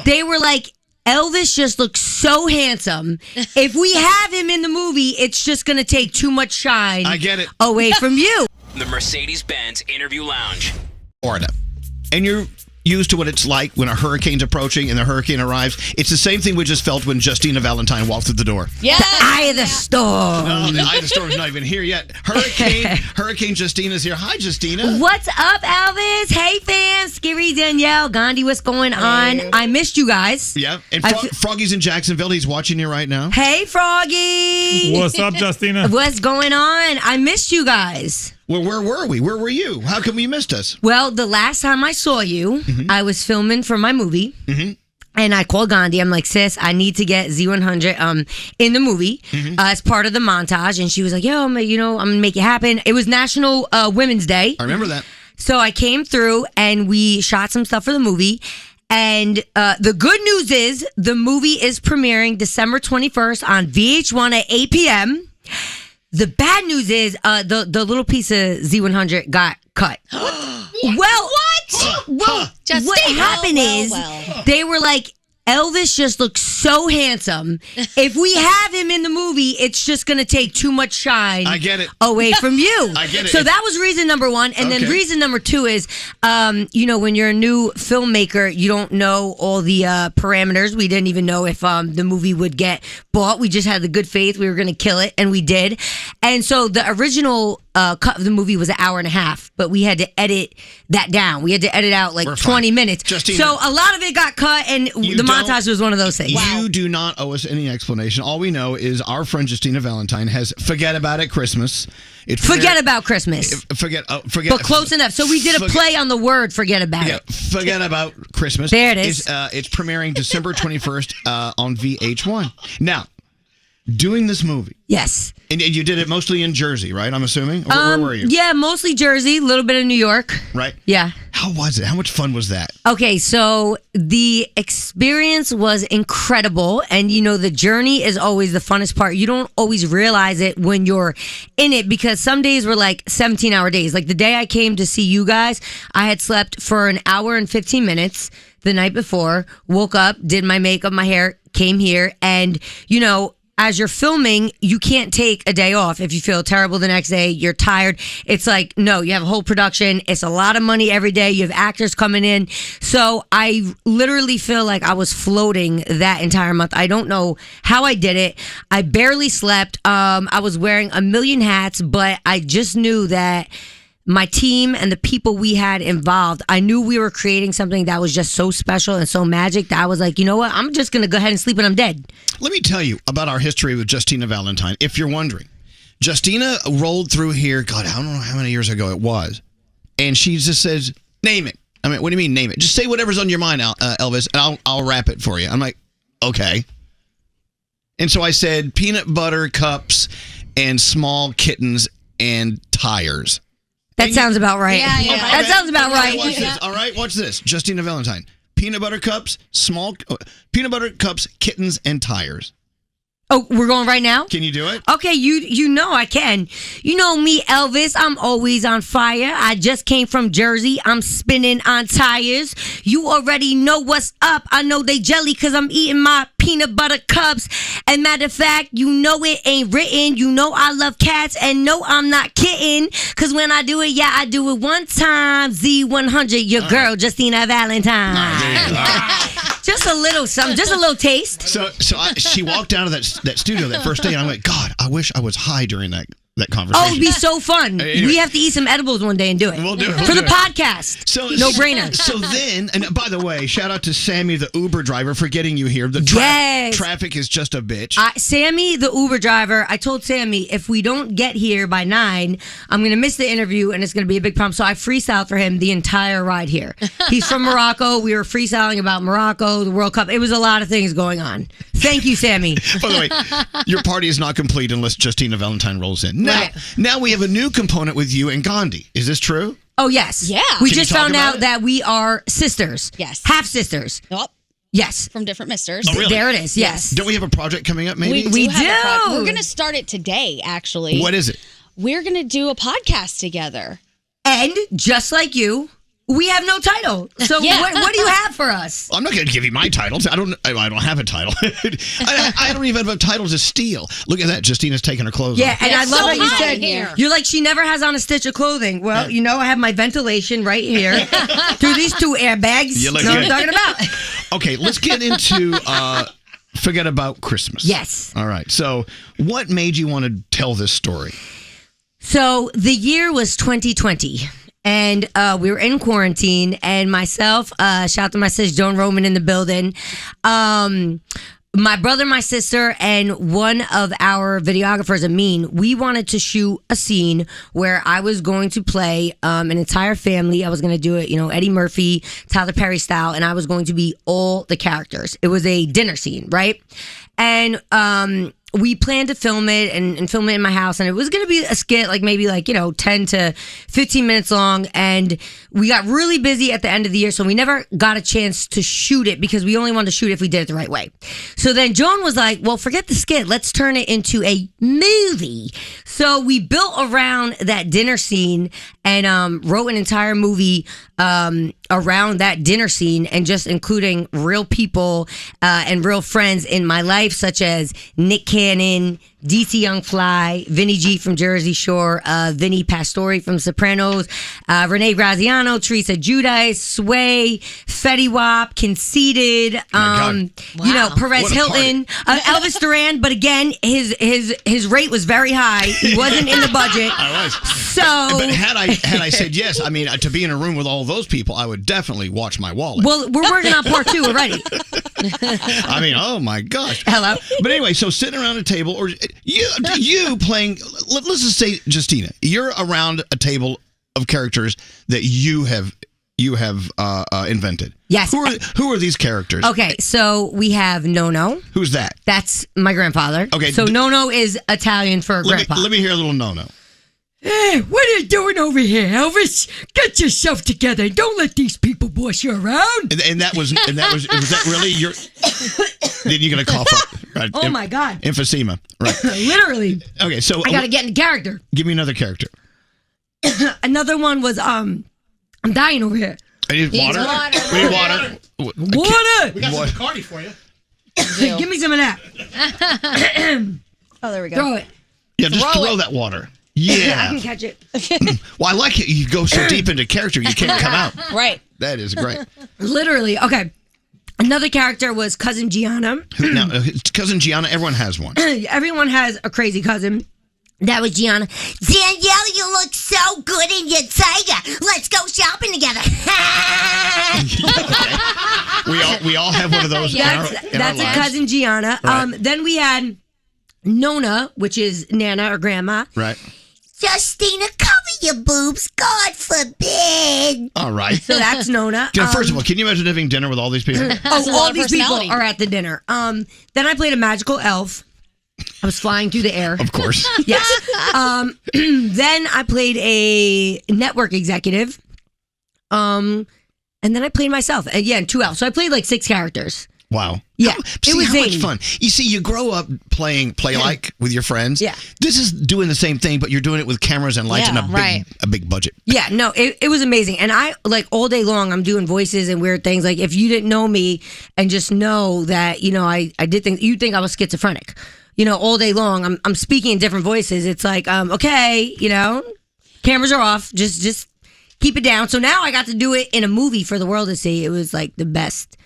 They were like, Elvis just looks so handsome. If we have him in the movie, it's just going to take too much shine away from you. The Mercedes-Benz Interview Lounge. Florida. And you're used to what it's like when a hurricane's approaching and the hurricane arrives. It's the same thing we just felt when Justina Valentine walked through the door. Yeah. The eye of the storm. No, the eye of the storm's not even here yet. Hurricane Justina's here. Hi, Justina. What's up, Elvis? Hey, fans. Scary Danielle, Gandhi, what's going on? I missed you guys. Yeah, and Froggy's in Jacksonville. He's watching you right now. Hey, Froggy. What's up, Justina? What's going on? I missed you guys. Well, where were we? Where were you? How come you missed us? Well, the last time I saw you, I was filming for my movie. And I called Gandhi. I'm like, sis, I need to get Z100 in the movie as part of the montage. And she was like, yo, I'm going to make it happen. It was National Women's Day. I remember that. So I came through and we shot some stuff for the movie. And the good news is the movie is premiering December 21st on VH1 at 8 p.m. The bad news is the little piece of Z100 got cut. Well, what happened is they were like, Elvis just looks so handsome. If we have him in the movie, it's just going to take too much shine away from you. I get it. So that was reason number one. And then reason number two is, when you're a new filmmaker, you don't know all the parameters. We didn't even know if the movie would get bought. We just had the good faith. We were going to kill it, and we did. And so the original cut of the movie was an hour and a half, but we had to edit that down. We had to edit out 20 minutes. Justina, so a lot of it got cut, and the montage was one of those things. You do not owe us any explanation. All we know is our friend Justina Valentine has Forget About It Christmas. Forget about Christmas. Forget. But close enough. So we did a play on the word forget about it. Forget About Christmas. There it is. It's premiering December 21st on VH1. Now, doing this movie. Yes. And you did it mostly in Jersey, right? I'm assuming? Or where were you? Yeah, mostly Jersey, a little bit of New York. Right? Yeah. How was it? How much fun was that? Okay, so the experience was incredible. And, the journey is always the funnest part. You don't always realize it when you're in it because some days were like 17-hour days. Like the day I came to see you guys, I had slept for an hour and 15 minutes the night before, woke up, did my makeup, my hair, came here. And, as you're filming, you can't take a day off. If you feel terrible the next day, you're tired. It's like, no, you have a whole production. It's a lot of money every day. You have actors coming in. So I literally feel like I was floating that entire month. I don't know how I did it. I barely slept. I was wearing a million hats, but I just knew that my team and the people we had involved, I knew we were creating something that was just so special and so magic that I was like, you know what? I'm just going to go ahead and sleep when I'm dead. Let me tell you about our history with Justina Valentine, if you're wondering. Justina rolled through here, God, I don't know how many years ago it was. And she just says, name it. I mean, what do you mean name it? Just say whatever's on your mind, Elvis, and I'll rap it for you. I'm like, okay. And so I said peanut butter cups and small kittens and tires. That sounds about right. Yeah. That sounds about right. Watch this. All right, watch this. Justina Valentine. Peanut butter cups, kittens, and tires. Oh, we're going right now? Can you do it? Okay, you know I can. You know me, Elvis. I'm always on fire. I just came from Jersey. I'm spinning on tires. You already know what's up. I know they jelly because I'm eating my peanut butter cups. And matter of fact, you know it ain't written. You know I love cats and no, I'm not kidding. Because when I do it, I do it one time. Z100, your girl, Justina Valentine. Just a little something, just a little taste. So she walked down to that studio that first day, and I'm like, God, I wish I was high during that conversation. Oh, it'd be so fun. Anyway. We have to eat some edibles one day and do it. We'll do it. For the podcast. No brainer. So then, and by the way, shout out to Sammy, the Uber driver, for getting you here. The traffic is just a bitch. Sammy, the Uber driver, I told Sammy, if we don't get here by 9, I'm going to miss the interview and it's going to be a big problem. So I freestyled for him the entire ride here. He's from Morocco. We were freestyling about Morocco, the World Cup. It was a lot of things going on. Thank you, Sammy. By the way, your party is not complete unless Justina Valentine rolls in. Now we have a new component with you and Gandhi. Is this true? Oh, yes. Yeah. We just found out that we are sisters. Yes. Half sisters. Yep. Yes. From different misters. Oh, really? There it is. Yes. Don't we have a project coming up, maybe? We do. We're going to start it today, actually. What is it? We're going to do a podcast together. And just like you, We have no title. So what do you have for us? I'm not going to give you my titles. I don't have a title. I don't even have a title to steal. Look at that. Justina's taking her clothes off. And I love that you said here. You're like, she never has on a stitch of clothing. Well, I have my ventilation right here through these 2 airbags. You look know good. what I'm talking about? Okay, let's get into Forget About Christmas. Yes. All right. So what made you want to tell this story? So the year was 2020. And we were in quarantine, and myself, shout out to my sis, Joan Roman in the building. My brother, my sister, and one of our videographers, Amin, we wanted to shoot a scene where I was going to play an entire family. I was going to do it, Eddie Murphy, Tyler Perry style, and I was going to be all the characters. It was a dinner scene, right? And we planned to film it and film it in my house, and it was going to be a skit, maybe 10 to 15 minutes long, and we got really busy at the end of the year, so we never got a chance to shoot it because we only wanted to shoot it if we did it the right way. So then Joan was like, well, forget the skit, let's turn it into a movie. So we built around that dinner scene and wrote an entire movie around that dinner scene, and just including real people and real friends in my life, such as Nick Cannon, DC Young Fly, Vinny G from Jersey Shore, Vinny Pastore from Sopranos, Renee Graziano, Teresa Giudice, Sway, Fetty Wap, Conceited, Perez Hilton, Elvis Duran. But again, his rate was very high. He wasn't in the budget. I was. So, but had I said yes, I mean, to be in a room with all those people, I would definitely watch my wallet. Well, we're working on part 2 already. I mean, oh my gosh. Hello. But anyway, so sitting around a table, or you playing, let's just say, Justina, you're around a table of characters that you have invented. Yes. Who are these characters? Okay, so we have Nono. Who's that? That's my grandfather. Okay. So Nono is Italian for grandpa. Let me hear a little Nono. Hey, what are you doing over here, Elvis? Get yourself together. Don't let these people boss you around. And that was that really your? Then you're gonna cough up. Right? Oh my God. Emphysema. Right. Literally. Okay, so I gotta get into character. Give me another character. Another one was I'm dying over here. I need water. We need water. Water. We got some Bacardi for you. Give me some of that. Oh, there we go. Throw it. Yeah, just throw that water. Yeah. I can catch it. Well, I like it. You go so deep into character, you can't come out. Right. That is great. Literally. Okay. Another character was Cousin Gianna. Now, Cousin Gianna, everyone has one. Everyone has a crazy cousin. That was Gianna. Danielle, you look so good in your tiger. Let's go shopping together. We all have one of those. That's a Cousin Gianna. Right. Then we had Nona, which is Nana or Grandma. Right. Justina, cover your boobs. God forbid. All right. So that's Nona. First of all, can you imagine having dinner with all these people? All these people are at the dinner. Then I played a magical elf. I was flying through the air. Of course. Yes. Then I played a network executive. And then I played myself. Again, 2 elves. So I played 6 characters. Wow. Yeah. It was how much fun. You see, you grow up playing with your friends. Yeah. This is doing the same thing, but you're doing it with cameras and lights and a big budget. Yeah, no, it was amazing. And I, all day long, I'm doing voices and weird things. If you didn't know me and just know that, I did things, you'd think I was schizophrenic. All day long, I'm speaking in different voices. It's okay, cameras are off. Just keep it down. So now I got to do it in a movie for the world to see. It was the best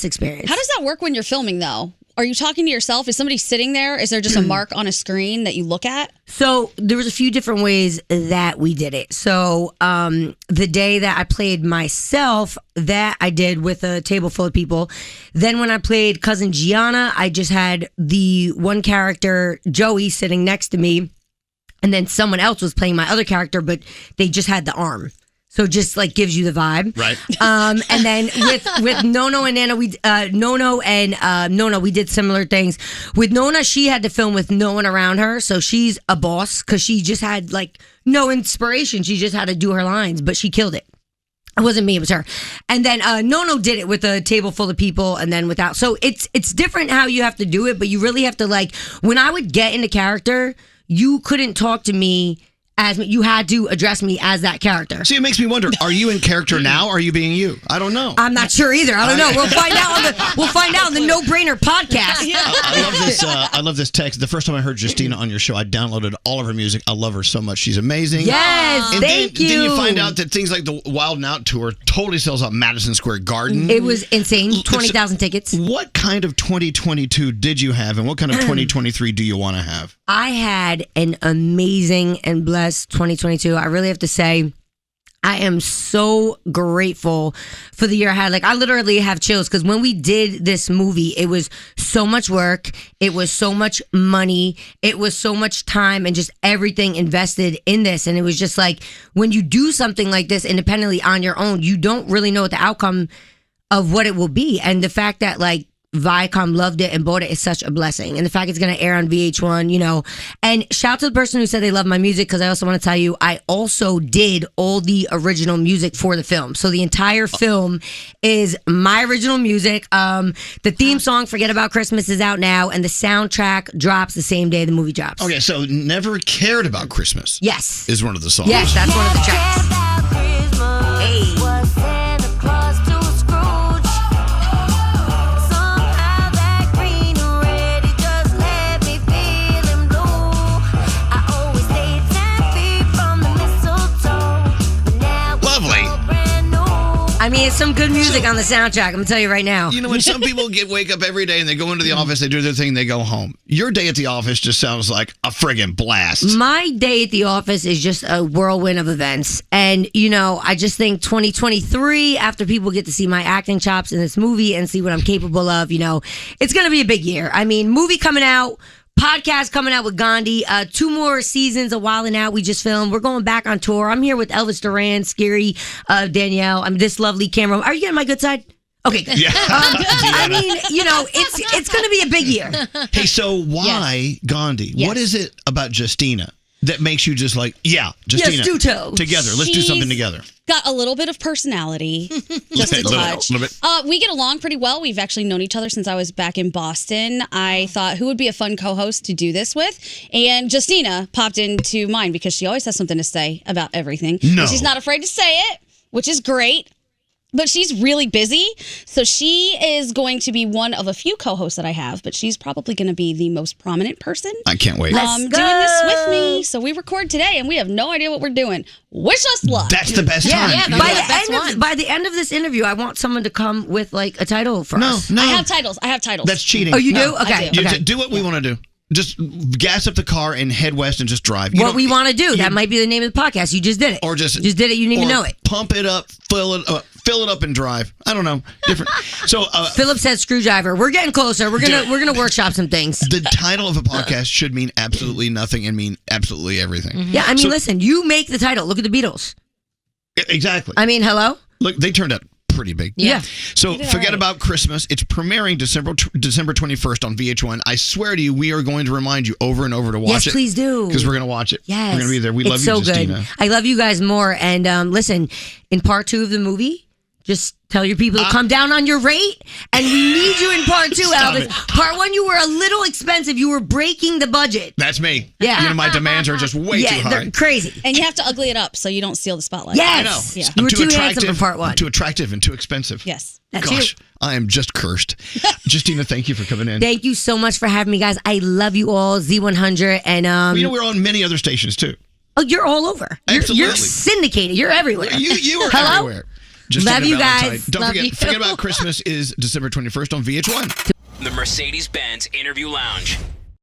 experience. How does that work when you're filming, though? Are you talking to yourself? Is somebody sitting there? Is there just a mark on a screen that you look at? So there was a few different ways that we did it. So the day that I played myself, that I did with a table full of people. Then when I played Cousin Gianna, I just had the one character, Joey, sitting next to me. And then someone else was playing my other character, but they just had the arm. So just gives you the vibe. Right. And then with Nono and Nana, Nona, we did similar things. With Nona, she had to film with no one around her. So she's a boss because she just had no inspiration. She just had to do her lines, but she killed it. It wasn't me, it was her. And then Nono did it with a table full of people and then without. So it's different how you have to do it, but you really have to when I would get into character, you couldn't talk to me as me. You had to address me as that character. See, it makes me wonder, are you in character now or are you being you? I don't know. I'm not sure either. I don't know. We'll find out on the No Brainer podcast. I love this. I love this text. The first time I heard Justina on your show, I downloaded all of her music. I love her so much. She's amazing. Yes, and thank you. Then you find out that things like the Wild and Out tour totally sells out Madison Square Garden. It was insane. 20,000 tickets. What kind of 2022 did you have, and what kind of 2023 do you want to have? I had an amazing and blessed 2022. I really have to say, I am so grateful for the year I had. Like, I literally have chills because when we did this movie, it was so much work. It was so much money. It was so much time and just everything invested in this. And it was just like, when you do something like this independently on your own, you don't really know what the outcome of what it will be. And the fact that, like, Viacom loved it and bought it is such a blessing. And the fact it's going to air on VH1, you know. And shout out to the person who said they love my music, because I also want to tell you, I also did all the original music for the film. So the entire film is my original music. The theme song, Forget About Christmas, is out now, and the soundtrack drops the same day the movie drops. Okay, so Never Cared About Christmas. Yes. Is one of the songs. Yes, that's one of the tracks. Hey. I mean, it's some good music on the soundtrack. I'm going to tell you right now. You know, when some people wake up every day and they go into the office, they do their thing, they go home. Your day at the office just sounds like a friggin' blast. My day at the office is just a whirlwind of events. And, you know, I just think 2023, after people get to see my acting chops in this movie and see what I'm capable of, you know, it's going to be a big year. I mean, movie coming out. Podcast coming out with Gandhi. 2 more seasons of Wild and Out we just filmed. We're going back on tour. I'm here with Elvis Duran, Scary, Danielle. I'm this lovely camera. Are you getting my good side? Okay, good. Yeah. I mean, you know, it's going to be a big year. Hey, so why Gandhi? Yes. What is it about Justina that makes you just like, yeah, Justina, Yes, do tell. together. Let's do something together. Got a little bit of personality, just a touch. Little bit. We get along pretty well. We've actually known each other since I was back in Boston. I thought who would be a fun co-host to do this with, and Justina popped into mind because she always has something to say about everything. No. And she's not afraid to say it, which is great. But she's really busy, so she is going to be one of a few co-hosts that I have, but she's probably going to be the most prominent person. I can't wait. Doing this with me. So we record today, and we have no idea what we're doing. Wish us luck. That's the best time. Yeah, You know? by the end of this interview, I want someone to come with like a title for us. No. I have titles. That's cheating. Oh, you No. do? Okay. You okay. do what we want to do. Just gas up the car and head west and just drive. What we want to do. That might be the name of the podcast. You just did it. Or just did it. You didn't even know it. Pump it up, fill it up, and drive. I don't know. Different. So Philip said screwdriver. We're getting closer. We're gonna workshop some things. the title of a podcast should mean absolutely nothing and mean absolutely everything. Yeah, I mean, listen. You make the title. Look at the Beatles. Exactly. I mean, hello. Look, they turned out pretty big. Yeah. So Forget About Christmas. It's premiering December 21st on VH1. I swear to you, we are going to remind you over and over to watch it. Yes, please do. Because we're going to watch it. Yes. We're going to be there. We love It's you, so Justina. good. I love you guys more. And listen, in part 2 of the movie, just tell your people to come down on your rate, and we need you in part 2, Stop Elvis. it. Part 1, you were a little expensive. You were breaking the budget. That's me. Yeah. You know, my demands are just way too high. They're crazy. And you have to ugly it up so you don't steal the spotlight. Yes. I know. Yeah. You were I'm too handsome for part 1. I'm too attractive and too expensive. Yes. That's Gosh, you. I am just cursed. Justina, thank you for coming in. Thank you so much for having me, guys. I love you all. Z100 and You know, we're on many other stations too. oh, you're all over. Absolutely. You're syndicated. You're everywhere. You are Hello? everywhere. Justina Love you Valentine. guys. Don't Love forget, you. Forget About Christmas is December 21st on VH1. The Mercedes-Benz Interview Lounge.